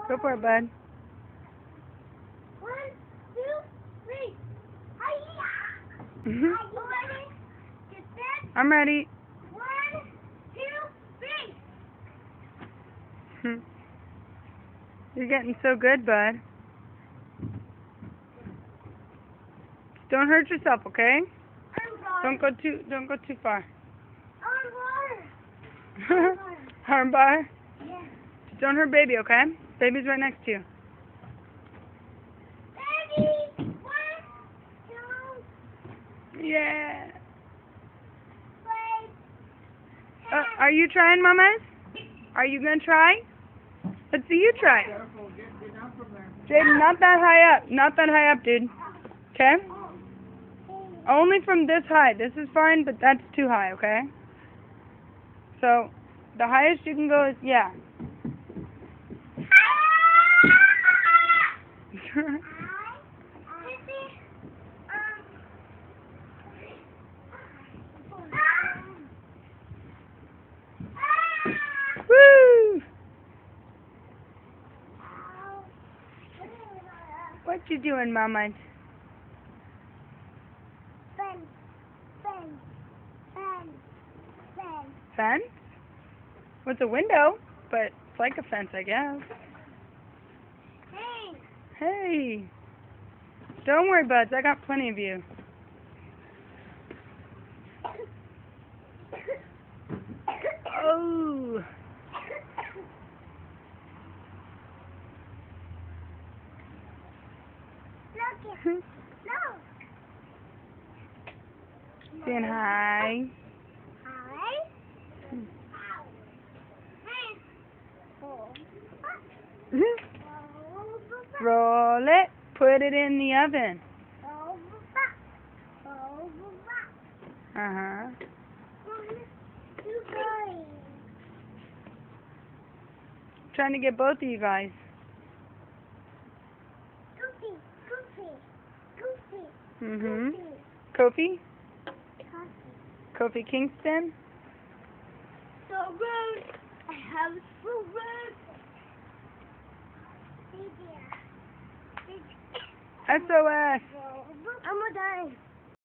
Go for it, bud. 1, 2, 3. Hi-ya! Mhm. Are you ready? Get set. I'm ready. 1, 2, 3. Hmm. You're getting so good, bud. Don't hurt yourself, okay? Don't go too far. Water. Armbar. Yeah. Don't hurt baby, okay? Baby's right next to you. Ready? 1, 2, Yeah. 3. Are you trying, mamas? Are you gonna try? Let's see you try. Careful, get down from there. Jaden, not that high up. Not that high up, dude. Okay? Only from this height. This is fine, but that's too high, okay? So, the highest you can go is, yeah. Woo! What you doing, mama? Fence? Well, it's a window, but it's like a fence, I guess. Hey. Hey! Don't worry, buds. I got plenty of you. Oh! No. Saying hi. Hi. Roll it. Put it in the oven. Uh-huh. Trying to get both of you guys. Mm-hmm. Kofi? Kofi Kingston? So rude. I have so rude. SOS. I'm gonna die.